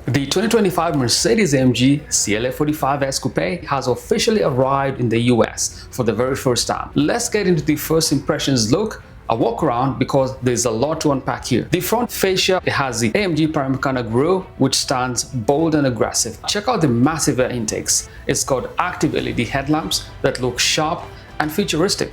The 2025 Mercedes-AMG CLA 45 S Coupé has officially arrived in the US for the very first time. Let's get into the first impressions look, a walk around, because there's a lot to unpack here. The front fascia has the AMG Panoramic grille, which stands bold and aggressive. Check out the massive air intakes. It's got active LED headlamps that look sharp and futuristic.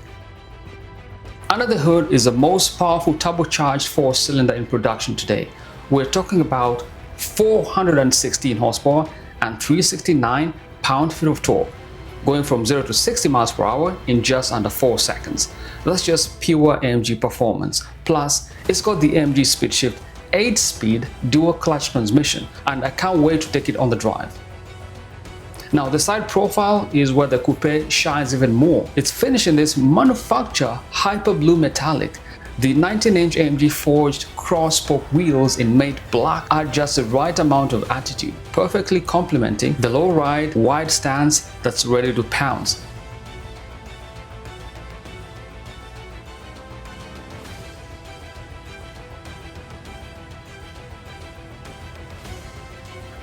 Under the hood is the most powerful turbocharged four-cylinder in production today. We're talking about 416 horsepower and 369 pound-feet of torque, going from 0 to 60 miles per hour in just under 4 seconds. That's just pure AMG performance. Plus, it's got the AMG Speed Shift 8-speed dual clutch transmission, and I can't wait to take it on the drive. Now, the side profile is where the coupe shines even more. It's finished in this manufactured hyper blue metallic. The 19-inch AMG forged cross-spoke wheels in matte black add just the right amount of attitude, perfectly complementing the low-ride, wide stance that's ready to pounce.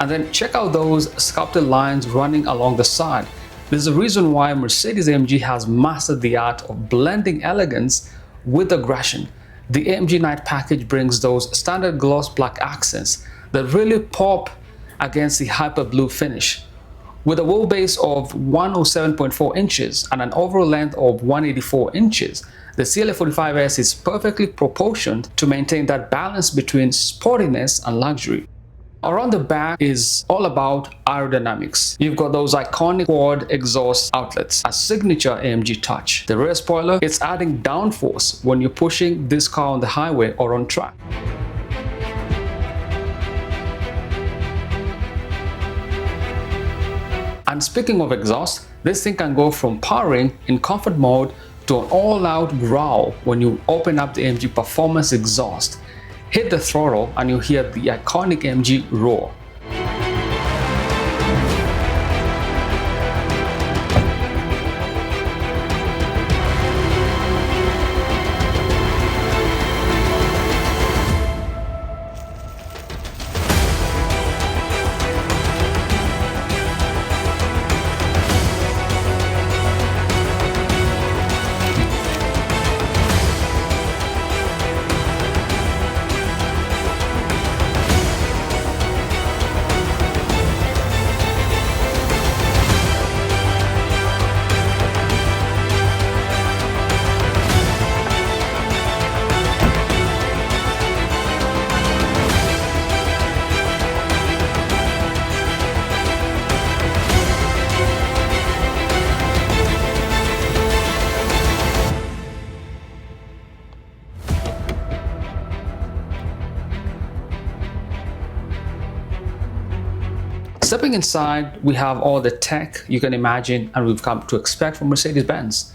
And then check out those sculpted lines running along the side. There's a reason why Mercedes-AMG has mastered the art of blending elegance with aggression. The AMG Night package brings those standard gloss black accents that really pop against the hyper blue finish. With a wheelbase of 107.4 inches and an overall length of 184 inches, the CLA 45S is perfectly proportioned to maintain that balance between sportiness and luxury. Around the back is all about aerodynamics. You've got those iconic quad exhaust outlets, a signature AMG touch. The rear spoiler, it's adding downforce when you're pushing this car on the highway or on track. And speaking of exhaust, this thing can go from powering in comfort mode to an all-out growl when you open up the AMG Performance exhaust. Hit the throttle and you hear the iconic AMG roar. Stepping inside, we have all the tech you can imagine and we've come to expect from Mercedes-Benz.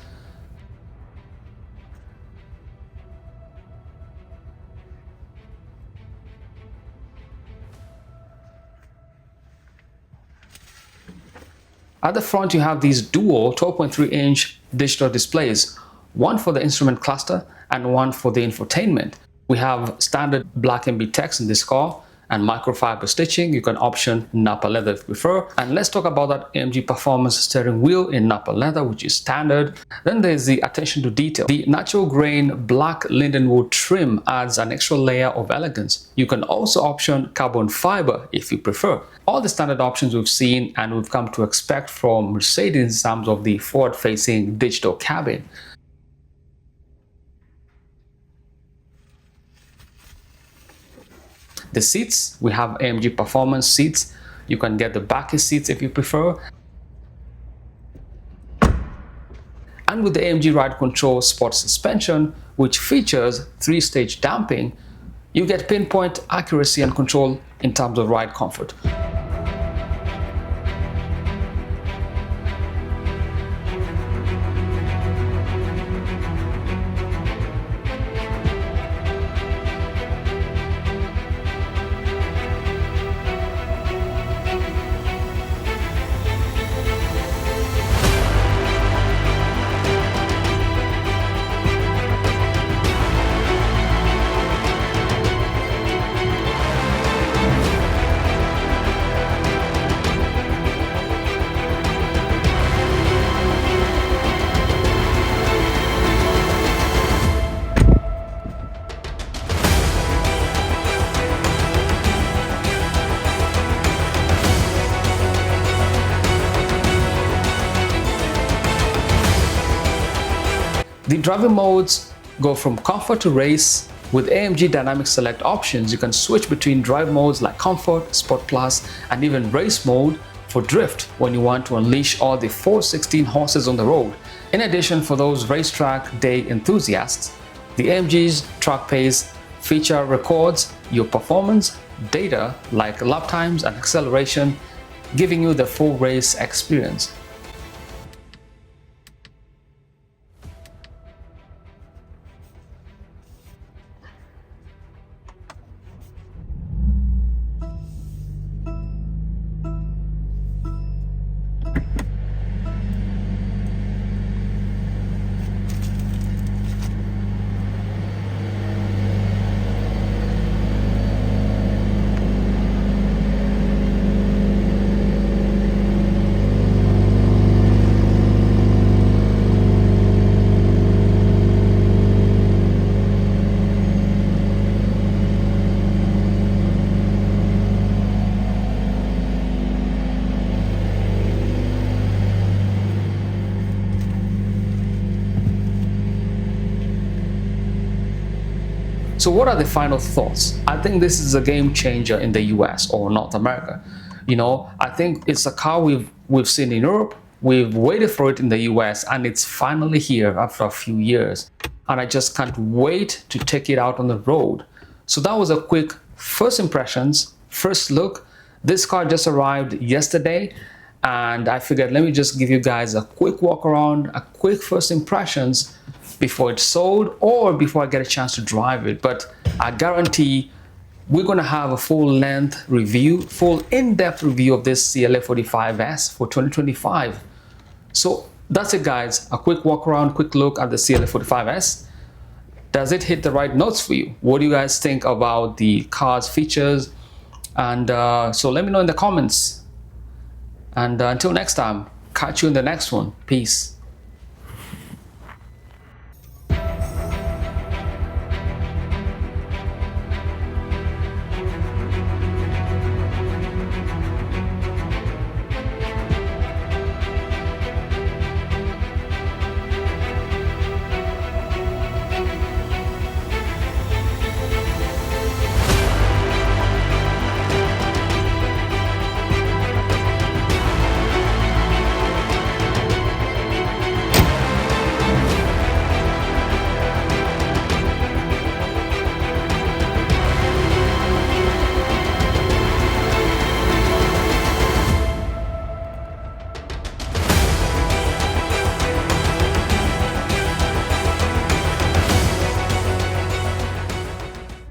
At the front, you have these dual 12.3-inch digital displays, one for the instrument cluster and one for the infotainment. We have standard black MB text in this car and microfiber stitching. You can option Napa leather if you prefer. And let's talk about that AMG Performance steering wheel in Napa leather, which is standard. Then there's the attention to detail. The natural grain black lindenwood trim adds an extra layer of elegance. You can also option carbon fiber if you prefer. All the standard options we've seen and we've come to expect from Mercedes in terms of the forward-facing digital cabin. The seats, we have AMG Performance seats. You can get the backy seats if you prefer. And with the AMG Ride Control Sport Suspension, which features 3-stage damping, you get pinpoint accuracy and control in terms of ride comfort. The driving modes go from comfort to race. With AMG Dynamic Select options, you can switch between drive modes like Comfort, Sport Plus, and even Race mode for drift when you want to unleash all the 416 horses on the road. In addition, for those racetrack day enthusiasts, the AMG's Track Pace feature records your performance data like lap times and acceleration, giving you the full race experience. So what are the final thoughts? I think this is a game changer in the US or North America. I think it's a car we've seen in Europe, we've waited for it in the US, and it's finally here after a few years. And I just can't wait to take it out on the road. So that was a quick first impressions, first look. This car just arrived yesterday, and I figured let me just give you guys a quick walk around, a quick first impressions before it's sold or before I get a chance to drive it. But I guarantee we're going to have a full length review, full in-depth review of this CLA 45S for 2025. So that's it, guys. A quick walk around, quick look at the CLA 45S. Does it hit the right notes for you? What do you guys think about the car's features? And so let me know in the comments. And until next time, catch you in the next one. Peace.